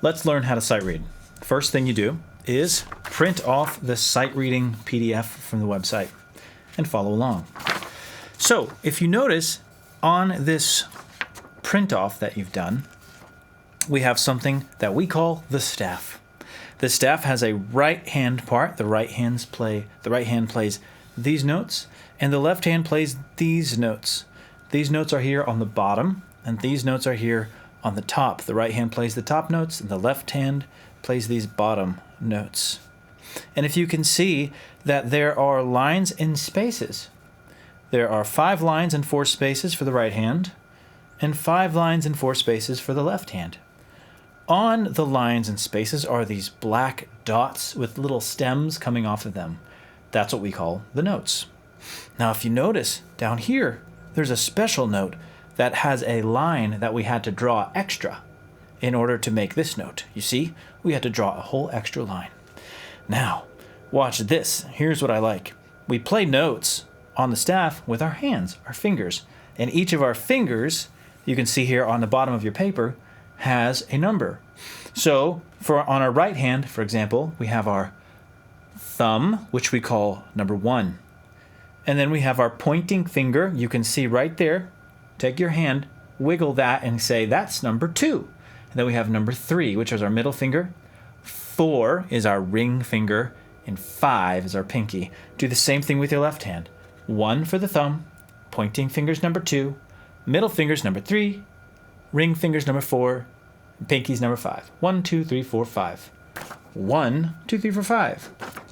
Let's learn how to sight read. First thing you do is print off the sight reading PDF from the website and follow along. So if you notice on this print off that you've done, we have something that we call the staff. The staff has a right hand part. The right hand plays these notes, and the left hand plays these notes. These notes are here on the bottom, and these notes are here on the top. The right hand plays the top notes, and the left hand plays these bottom notes. And if you can see that there are lines and spaces. There are 5 lines and 4 spaces for the right hand, and 5 lines and 4 spaces for the left hand. On the lines and spaces are these black dots with little stems coming off of them. That's what we call the notes. Now, if you notice down here, there's a special note that has a line that we had to draw extra in order to make this note. You see, we had to draw a whole extra line. Now, watch this. Here's what I like. We play notes on the staff with our hands, our fingers. And each of our fingers, you can see here on the bottom of your paper, has a number. So on our right hand, for example, we have our thumb, which we call number 1. And then we have our pointing finger. You can see right there. Take your hand, wiggle that, and say that's number 2. And then we have number 3, which is our middle finger. 4 is our ring finger, and 5 is our pinky. Do the same thing with your left hand. 1 for the thumb, pointing finger's number 2, middle finger's number 3, ring finger's number 4, and pinky's number 5. 1, 2, 3, 4, 5. 1, 2, 3, 4, 5.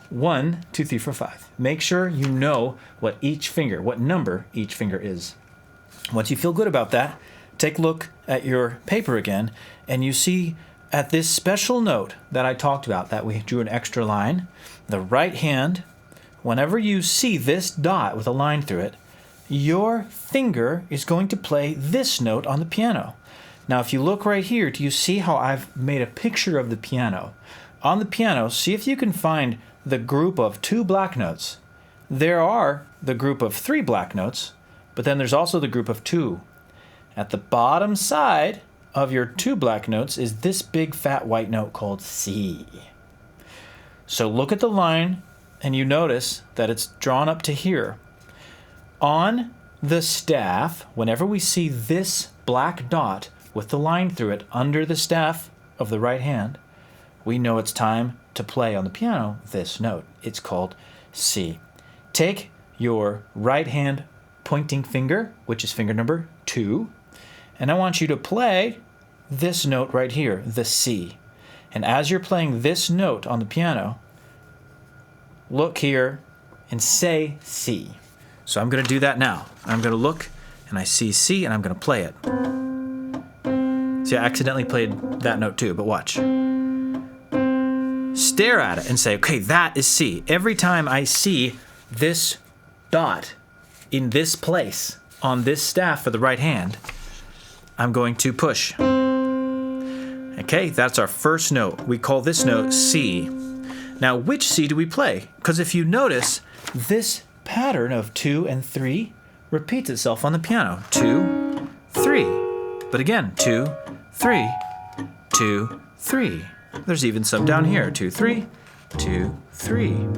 1, 2, 3, 4, 5. Make sure you know what number each finger is. Once you feel good about that, take a look at your paper again, and you see at this special note that I talked about, that we drew an extra line, the right hand, whenever you see this dot with a line through it, your finger is going to play this note on the piano. Now, if you look right here, do you see how I've made a picture of the piano? On the piano, see if you can find the group of 2 black notes. There are the group of 3 black notes, but then there's also the group of 2. At the bottom side of your 2 black notes is this big fat white note called C. So look at the line, and you notice that it's drawn up to here. On the staff, whenever we see this black dot with the line through it under the staff of the right hand, we know it's time to play on the piano this note. It's called C. Take your right hand pointing finger, which is finger number 2, and I want you to play this note right here, the C. And as you're playing this note on the piano, look here and say C. So I'm going to do that now. I'm going to look and I see C and I'm going to play it. See, I accidentally played that note too, but watch. Stare at it and say, okay, that is C. Every time I see this dot in this place on this staff for the right hand, I'm going to push. Okay, that's our first note. We call this note C. Now, which C do we play? Because if you notice, this pattern of 2 and 3 repeats itself on the piano. 2, 3. But again, 2, 3, 2, 3. There's even some down here. 2, 3, 2, 3.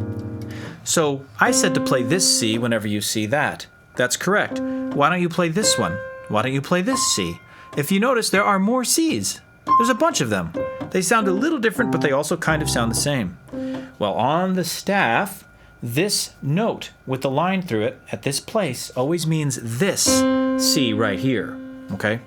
So I said to play this C whenever you see that. That's correct. Why don't you play this one? Why don't you play this C? If you notice, there are more C's. There's a bunch of them. They sound a little different, but they also kind of sound the same. Well, on the staff, this note with the line through it at this place always means this C right here. Okay?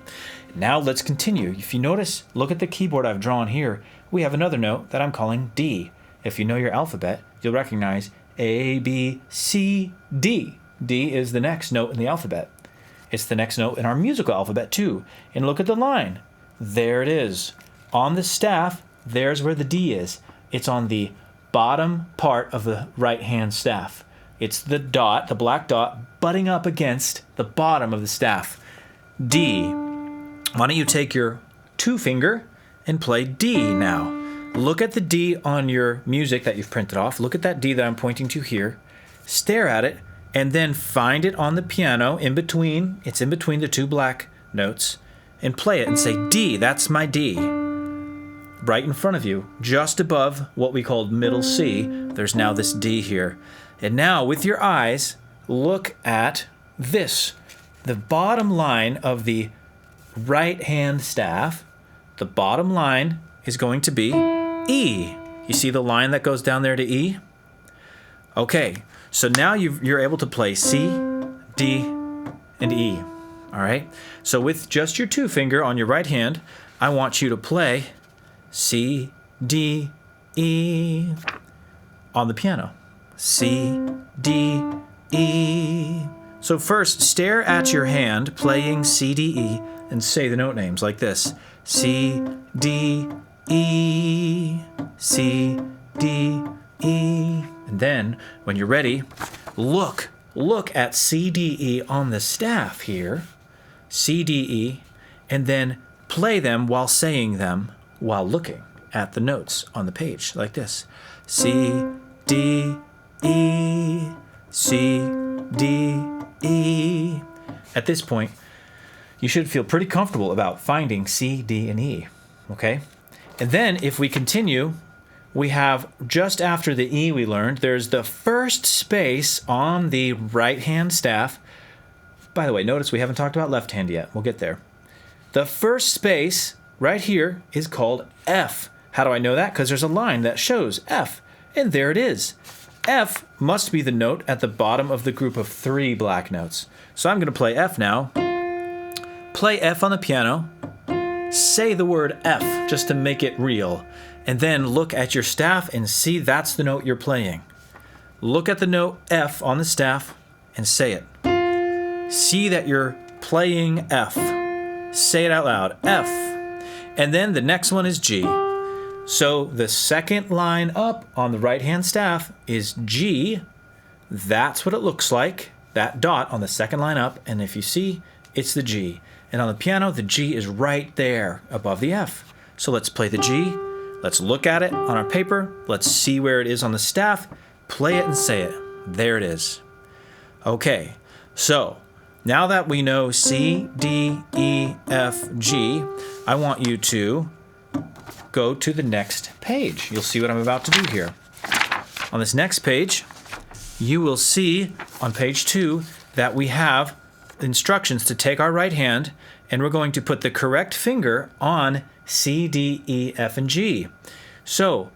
Now let's continue. If you notice, look at the keyboard I've drawn here. We have another note that I'm calling D. If you know your alphabet, you'll recognize A, B, C, D. D is the next note in the alphabet. It's the next note in our musical alphabet too. And look at the line. There it is. On the staff, there's where the D is. It's on the bottom part of the right hand staff. It's the dot, the black dot, butting up against the bottom of the staff. D. Why don't you take your 2 finger and play D now? Look at the D on your music that you've printed off. Look at that D that I'm pointing to here. Stare at it, and then find it on the piano in between. It's in between the 2 black notes. And play it and say, D, that's my D. right in front of you, just above what we called middle C, there's now this D here. And now with your eyes, look at this. The bottom line of the right hand staff, the bottom line is going to be E. You see the line that goes down there to E? Okay, so now you're able to play C, D, and E. All right, so with just your 2 finger on your right hand, I want you to play C, D, E on the piano. C, D, E. So first, stare at your hand playing C, D, E and say the note names like this. C, D, E, C, D, E. And then, when you're ready, look at C, D, E on the staff here. C, D, E, and then play them while saying them while looking at the notes on the page like this. C, D, E, C, D, E. At this point, you should feel pretty comfortable about finding C, D, and E, okay? And then if we continue, we have just after the E we learned, there's the first space on the right hand staff. By the way, notice we haven't talked about left hand yet. We'll get there. The first space right here is called F. How do I know that? Because there's a line that shows F, and there it is. F must be the note at the bottom of the group of 3 black notes. So I'm going to play F now. Play F on the piano. Say the word F just to make it real. And then look at your staff and see that's the note you're playing. Look at the note F on the staff and say it. See that you're playing F. Say it out loud, F. And then the next one is G. So the second line up on the right-hand staff is G. That's what it looks like, that dot on the second line up. And if you see, it's the G. And on the piano, the G is right there above the F. So let's play the G. Let's look at it on our paper. Let's see where it is on the staff. Play it and say it. There it is. Okay, so now that we know C, D, E, F, G, I want you to go to the next page. You'll see what I'm about to do here. On this next page, you will see on page 2 that we have instructions to take our right hand and we're going to put the correct finger on C, D, E, F, and G. So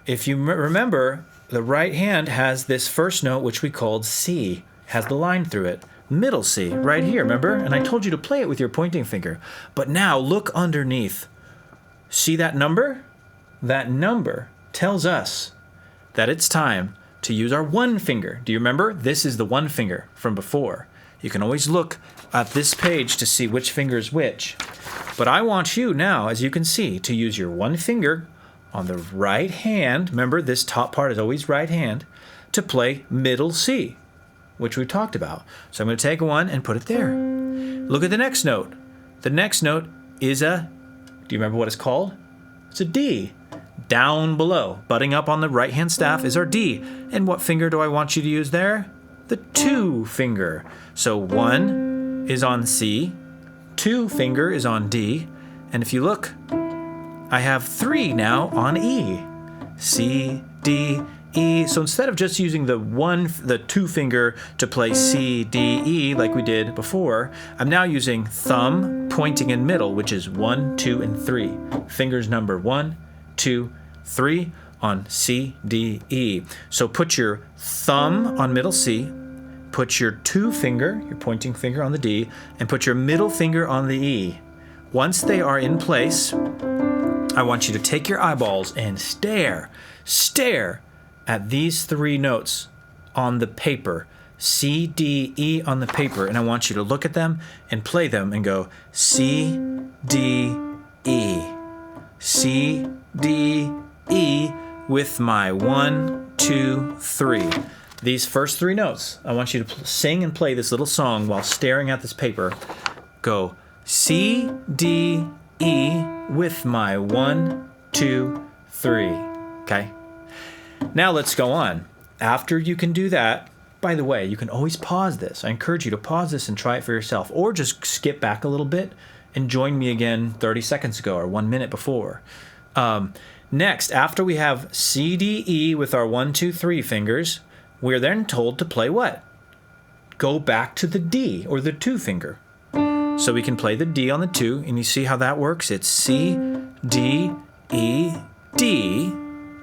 if you remember, the right hand has this first note, which we called C, has the line through it. Middle C, right here, remember? And I told you to play it with your pointing finger. But now look underneath. See that number? That number tells us that it's time to use our 1 finger. Do you remember? This is the 1 finger from before. You can always look at this page to see which finger is which. But I want you now, as you can see, to use your 1 finger on the right hand. Remember, this top part is always right hand, to play middle C, which we talked about. So I'm going to take 1 and put it there. Look at the next note. The next note is a, do you remember what it's called? It's a D. Down below, butting up on the right hand staff is our D. And what finger do I want you to use there? The 2 finger. So 1 is on C, 2 finger is on D, and if you look, I have 3 now on E. C, D, E. So instead of just using the 2 finger to play C, D, E like we did before, I'm now using thumb, pointing, and middle, which is 1, 2, and 3. Fingers number 1, 2, 3 on C, D, E. So put your thumb on middle C, put your 2 finger, your pointing finger on the D, and put your middle finger on the E. Once they are in place, I want you to take your eyeballs and stare at these 3 notes on the paper. C, D, E on the paper. And I want you to look at them and play them and go C, D, E. C, D, E with my 1, 2, 3. These first 3 notes, I want you to sing and play this little song while staring at this paper. Go C, D, E with my 1, 2, 3. Okay? Now let's go on. After you can do that, by the way, you can always pause this. I encourage you to pause this and try it for yourself, or just skip back a little bit and join me again 30 seconds ago or 1 minute before. Next, after we have C, D, E with our 1, 2, 3 fingers, we're then told to play what? Go back to the D, or the 2 finger. So we can play the D on the 2, and you see how that works? It's C, D, E, D.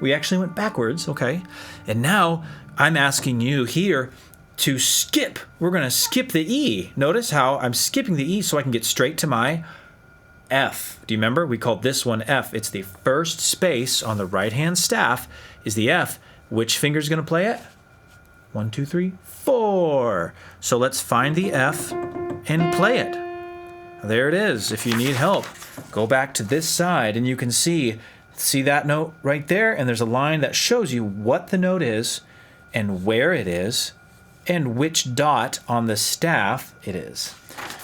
We actually went backwards, okay? And now I'm asking you here to skip. We're going to skip the E. Notice how I'm skipping the E so I can get straight to my F. Do you remember? We called this one F. It's the first space on the right-hand staff is the F. Which finger is going to play it? 1, 2, 3, 4. So let's find the F and play it. There it is. If you need help, go back to this side and you can see that note right there, and there's a line that shows you what the note is and where it is and which dot on the staff it is.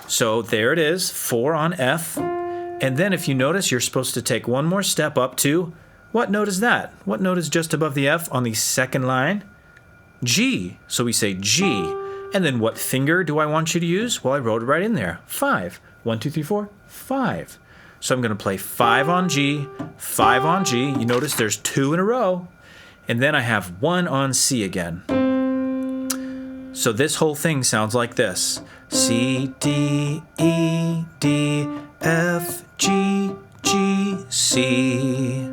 So there it is, 4 on F. And then if you notice, you're supposed to take one more step up to, what note is that? What note is just above the F on the second line? G. So we say G. And then what finger do I want you to use? Well, I wrote it right in there, 5. 1, 2, 3, 4, 5. So I'm going to play 5 on G, 5 on G. You notice there's 2 in a row. And then I have 1 on C again. So this whole thing sounds like this. C, D, E, D, F, G, G, C.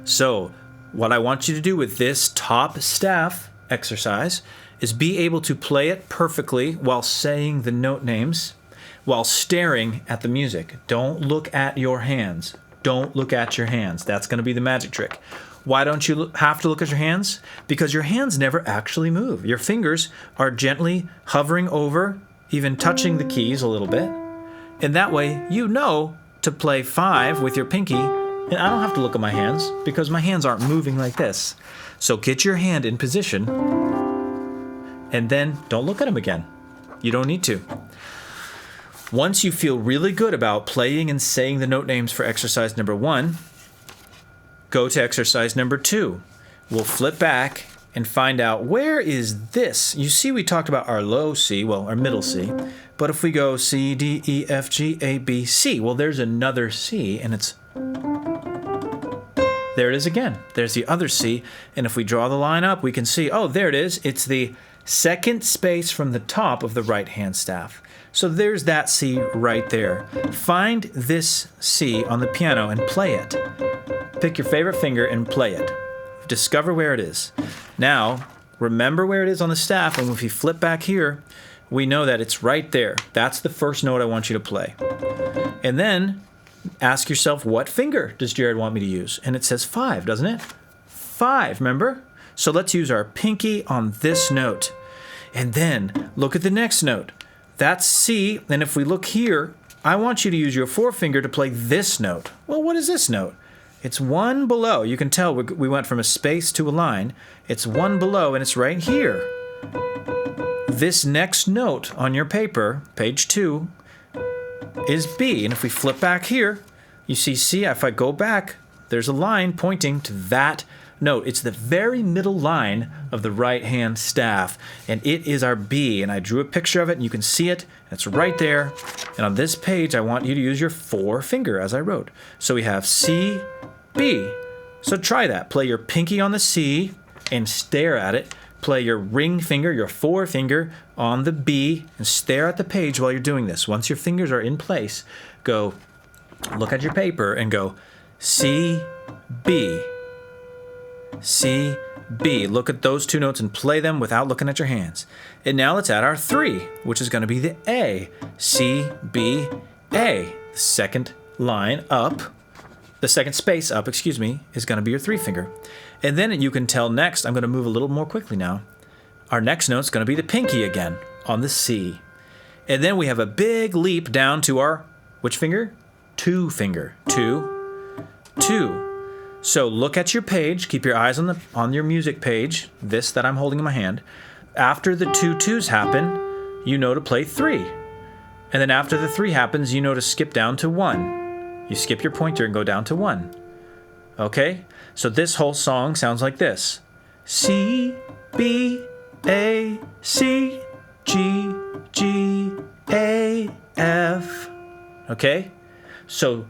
So what I want you to do with this top staff exercise is be able to play it perfectly while saying the note names, while staring at the music. Don't look at your hands. Don't look at your hands. That's going to be the magic trick. Why don't you have to look at your hands? Because your hands never actually move. Your fingers are gently hovering over, even touching the keys a little bit. And that way, you know to play 5 with your pinky, and I don't have to look at my hands because my hands aren't moving like this. So get your hand in position, and then don't look at them again. You don't need to. Once you feel really good about playing and saying the note names for exercise number 1, go to exercise number 2. We'll flip back and find out where is this. You see we talked about our low C, well, our middle C. But if we go C, D, E, F, G, A, B, C, well, there's another C, and it's... There it is again. There's the other C, and if we draw the line up, we can see, oh, there it is. It's the second space from the top of the right-hand staff. So there's that C right there. Find this C on the piano and play it. Pick your favorite finger and play it. Discover where it is. Now, remember where it is on the staff, and if you flip back here, we know that it's right there. That's the first note I want you to play. And then ask yourself, what finger does Jared want me to use? And it says 5, doesn't it? 5, remember? So let's use our pinky on this note. And then look at the next note. That's C, and if we look here, I want you to use your forefinger to play this note. Well, what is this note? It's 1 below. You can tell we went from a space to a line. It's 1 below, and it's right here. This next note on your paper, page 2, is B. And if we flip back here, you see C. If I go back, there's a line pointing to that note. It's the very middle line of the right-hand staff, and it is our B. And I drew a picture of it, and you can see it. It's right there. And on this page, I want you to use your forefinger, as I wrote. So we have C, B. So try that. Play your pinky on the C and stare at it. Play your ring finger, your forefinger, on the B and stare at the page while you're doing this. Once your fingers are in place, go look at your paper and go C, B, C, B. Look at those 2 notes and play them without looking at your hands. And now let's add our 3, which is going to be the A. C, B, A. The second line up, the second space up, excuse me, is going to be your 3 finger. And then you can tell next, I'm going to move a little more quickly now. Our next note is going to be the pinky again on the C. And then we have a big leap down to our, which finger? 2 finger. 2, 2. So look at your page. Keep your eyes on your music page, this that I'm holding in my hand. After the 2 2s happen, you know to play 3. And then after the 3 happens, you know to skip down to 1. You skip your pointer and go down to 1. Okay? So this whole song sounds like this. C, B, A, C, G, G, A, F. Okay? So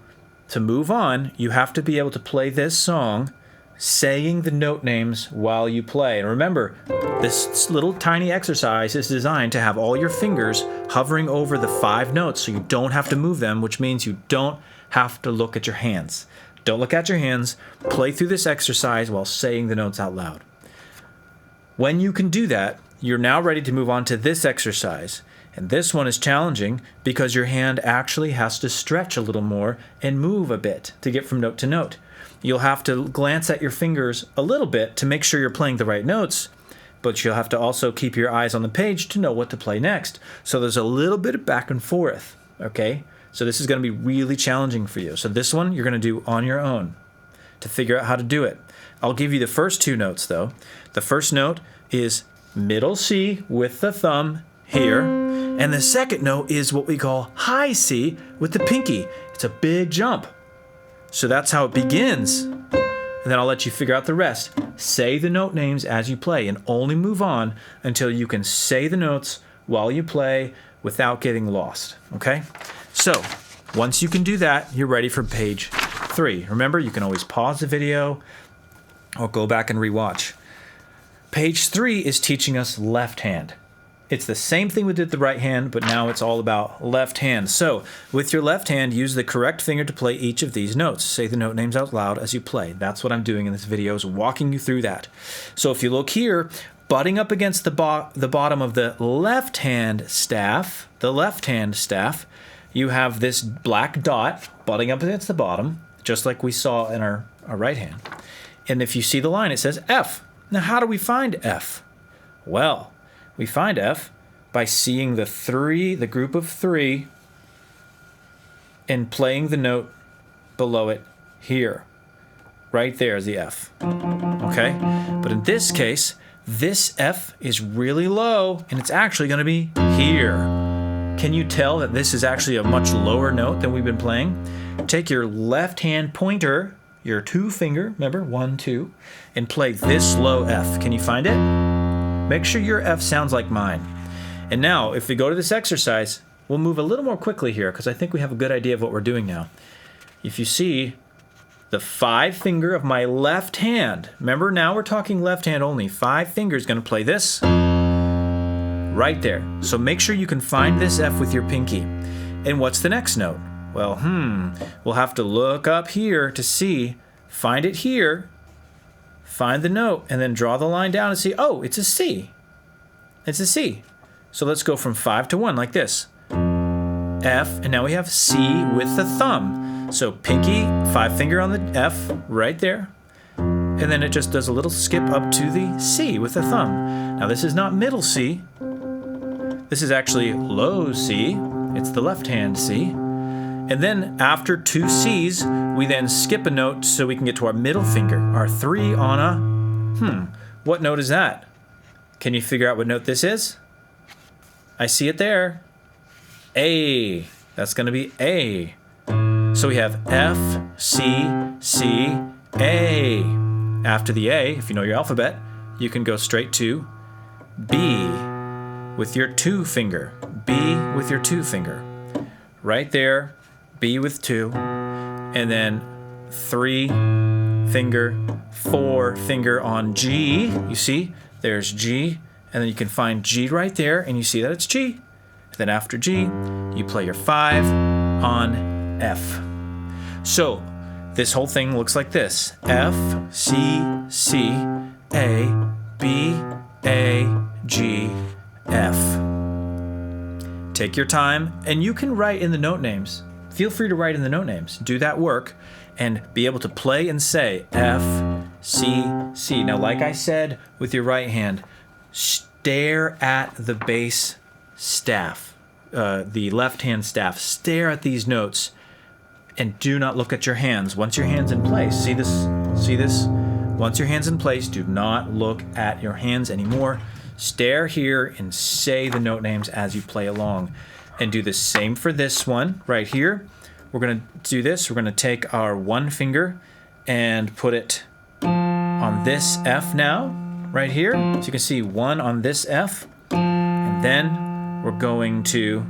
to move on, you have to be able to play this song saying the note names while you play. And remember, this little tiny exercise is designed to have all your fingers hovering over the 5 notes so you don't have to move them, which means you don't have to look at your hands. Don't look at your hands. Play through this exercise while saying the notes out loud. When you can do that, you're now ready to move on to this exercise. And this one is challenging because your hand actually has to stretch a little more and move a bit to get from note to note. You'll have to glance at your fingers a little bit to make sure you're playing the right notes, but you'll have to also keep your eyes on the page to know what to play next. So there's a little bit of back and forth, okay? So this is going to be really challenging for you. So this one you're going to do on your own to figure out how to do it. I'll give you the first 2 notes though. The first note is middle C with the thumb here, and the second note is what we call high C with the pinky. It's a big jump. So that's how it begins. And then I'll let you figure out the rest. Say the note names as you play and only move on until you can say the notes while you play without getting lost, okay? So once you can do that, you're ready for page 3. Remember, you can always pause the video or go back and rewatch. Page 3 is teaching us left hand. It's the same thing we did with the right hand, but now it's all about left hand. So with your left hand, use the correct finger to play each of these notes. Say the note names out loud as you play. That's what I'm doing in this video, is walking you through that. So if you look here, butting up against the bottom of the left hand staff, you have this black dot butting up against the bottom, just like we saw in our right hand. And if you see the line, it says F. Now how do we find F? Well, we find F by seeing the group of 3, and playing the note below it here. Right there is the F. Okay? But in this case, this F is really low, and it's actually going to be here. Can you tell that this is actually a much lower note than we've been playing? Take your left hand pointer, your 2 finger, remember, 1, 2, and play this low F. Can you find it? Make sure your F sounds like mine. And now, if we go to this exercise, we'll move a little more quickly here because I think we have a good idea of what we're doing now. If you see the 5 finger of my left hand, remember now we're talking left hand only, 5 fingers going to play this right there. So make sure you can find this F with your pinky. And what's the next note? Well, we'll have to look up here to see, find it here, find the note, and then draw the line down and see, oh, it's a C. It's a C. So let's go from 5 to 1 like this. F, and now we have C with the thumb. So pinky, 5 finger on the F right there. And then it just does a little skip up to the C with the thumb. Now this is not middle C. This is actually low C. It's the left hand C. And then after 2 C's, we then skip a note so we can get to our middle finger, our 3 on a, what note is that? Can you figure out what note this is? I see it there. A. That's going to be A. So we have F, C, C, A. After the A, if you know your alphabet, you can go straight to B with your 2 finger. B with your 2 finger. Right there. B with 2, and then 3 finger, 4 finger on G. You see, there's G, and then you can find G right there, and you see that it's G. And then after G, you play your 5 on F. So this whole thing looks like this: F, C, C, A, B, A, G, F. Take your time, and you can write in the note names. Feel free to write in the note names. Do that work and be able to play and say F, C, C. Now, like I said with your right hand, stare at the bass staff, the left hand staff. Stare at these notes and do not look at your hands. Once your hand's in place, see this? See this? Once your hand's in place, do not look at your hands anymore. Stare here and say the note names as you play along. And do the same for this one right here. We're going to do this. We're going to take our 1 finger and put it on this F now, right here. So you can see 1 on this F. And then we're going to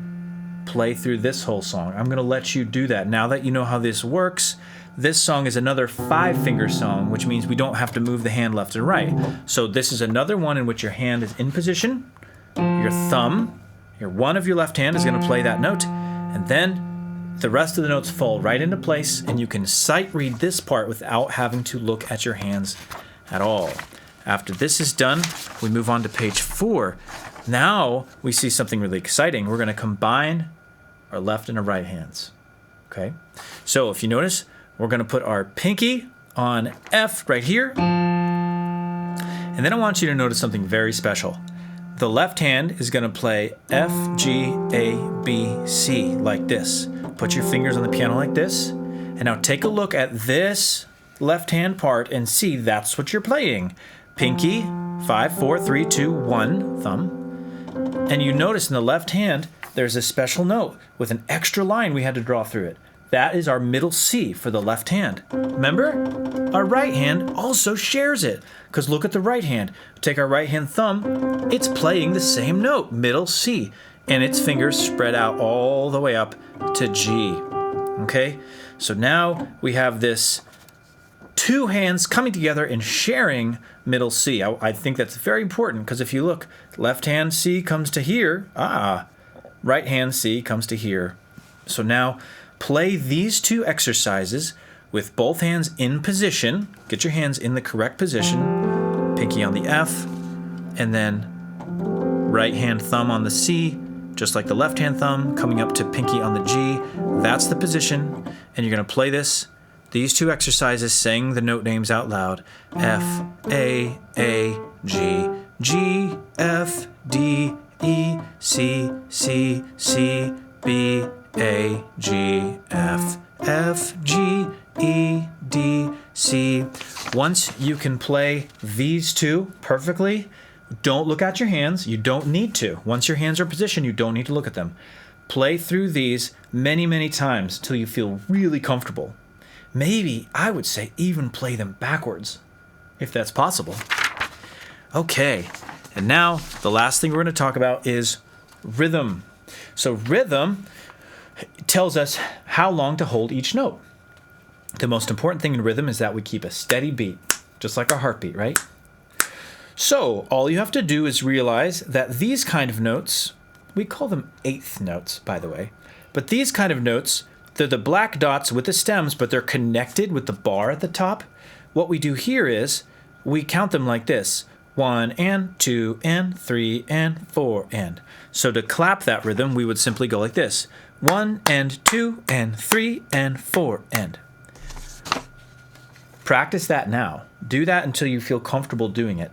play through this whole song. I'm going to let you do that. Now that you know how this works, this song is another 5-finger song, which means we don't have to move the hand left and right. So this is another one in which your hand is in position. Your thumb, one of your left hand is going to play that note, and then the rest of the notes fall right into place, and you can sight read this part without having to look at your hands at all. After this is done, we move on to page 4. Now we see something really exciting. We're going to combine our left and our right hands. Okay? So if you notice, we're going to put our pinky on F right here. And then I want you to notice something very special. The left hand is going to play F, G, A, B, C like this. Put your fingers on the piano like this. And now take a look at this left hand part and see that's what you're playing. Pinky, 5, 4, 3, 2, 1, thumb. And you notice in the left hand, there's a special note with an extra line we had to draw through it. That is our middle C for the left hand. Remember? Our right hand also shares it. Because look at the right hand. Take our right hand thumb. It's playing the same note, middle C. And its fingers spread out all the way up to G. Okay? So now we have this 2 hands coming together and sharing middle C. I think that's very important because if you look, left hand C comes to here. Right hand C comes to here. So now play these 2 exercises with both hands in position. Get your hands in the correct position. Pinky on the F, and then right hand thumb on the C, just like the left hand thumb, coming up to pinky on the G. That's the position, and you're going to play these 2 exercises, saying the note names out loud. F, A, G, G, F, D, E, C, C, C, B, A, G, F, F, G, E, D, C. Once you can play these 2 perfectly, don't look at your hands. You don't need to. Once your hands are positioned, you don't need to look at them. Play through these many, many times till you feel really comfortable. Maybe, I would say, even play them backwards, if that's possible. Okay, and now the last thing we're going to talk about is rhythm. So rhythm tells us how long to hold each note. The most important thing in rhythm is that we keep a steady beat, just like our heartbeat, right? So all you have to do is realize that these kind of notes, we call them 1/8 notes, by the way, but these kind of notes, they're the black dots with the stems, but they're connected with the bar at the top. What we do here is we count them like this. 1 and 2 and 3 and 4 and. So to clap that rhythm, we would simply go like this. 1 and 2 and 3 and 4 and. Practice that now. Do that until you feel comfortable doing it.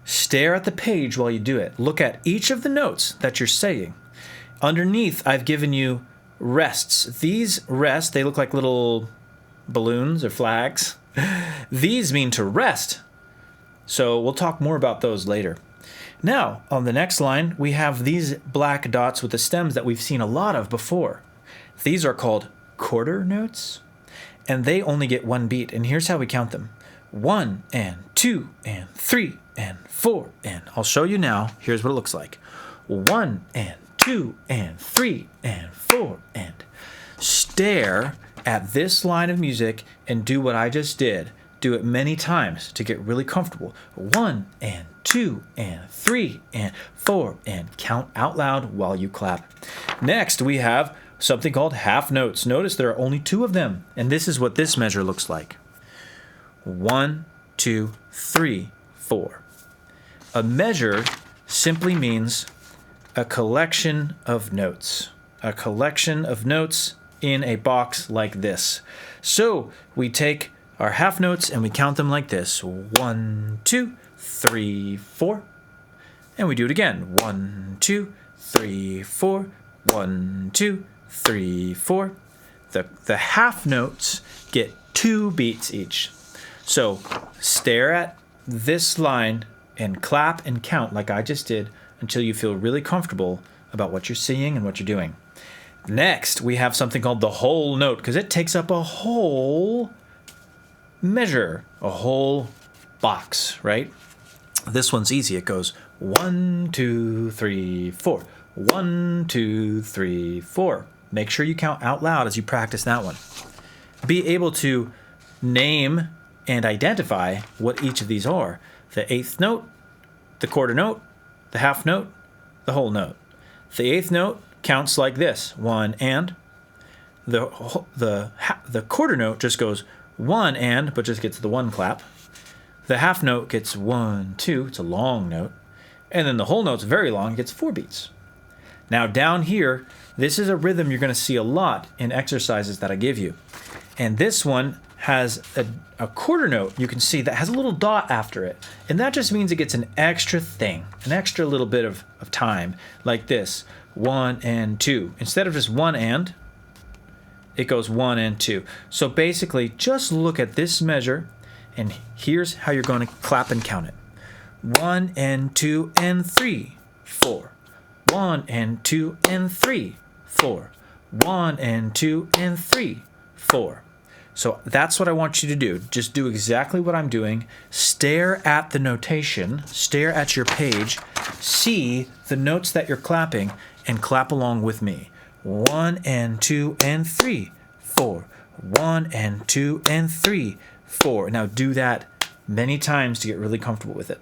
Stare at the page while you do it. Look at each of the notes that you're saying. Underneath, I've given you rests. These rests, they look like little balloons or flags. These mean to rest. So we'll talk more about those later. Now, on the next line, we have these black dots with the stems that we've seen a lot of before. These are called quarter notes, and they only get 1 beat. And here's how we count them. 1 and 2 and 3 and 4 and. I'll show you now. Here's what it looks like. 1 and 2 and 3 and 4 and. Stare at this line of music and do what I just did. Do it many times to get really comfortable. 1 and 2 and 3 and 4 and. Count out loud while you clap. Next, we have something called half notes. Notice there are only 2 of them, and this is what this measure looks like. 1, 2, 3, 4. A measure simply means a collection of notes. A collection of notes in a box like this. So we take our half notes and we count them like this. 1, 2, 3, 4. And we do it again. 1, 2, 3, 4. 1, 2, 3, 4. The half notes get 2 beats each. So stare at this line and clap and count like I just did until you feel really comfortable about what you're seeing and what you're doing. Next, we have something called the whole note because it takes up a whole measure, a whole box, right? This one's easy. It goes 1, 2, 3, 4. 1, 2, 3, 4. Make sure you count out loud as you practice that one. Be able to name and identify what each of these are. The eighth note, the quarter note, the half note, the whole note. The eighth note counts like this, 1 and. The quarter note just goes 1 and, but just gets the 1 clap. The half note gets 1, 2, it's a long note. And then the whole note's very long, it gets 4 beats. Now down here, this is a rhythm you're going to see a lot in exercises that I give you. And this one has a quarter note, you can see, that has a little dot after it. And that just means it gets an extra thing, an extra little bit of time, like this, 1 and 2. Instead of just 1 and, it goes 1 and 2. So basically, just look at this measure, and here's how you're going to clap and count it. 1 and 2 and 3, 4. 1 and 2 and 3, 4. 1 and 2 and 3, 4. So that's what I want you to do. Just do exactly what I'm doing. Stare at the notation, stare at your page, see the notes that you're clapping, and clap along with me. 1 and 2 and 3, 4. 1 and 2 and 3, 4. Now do that many times to get really comfortable with it.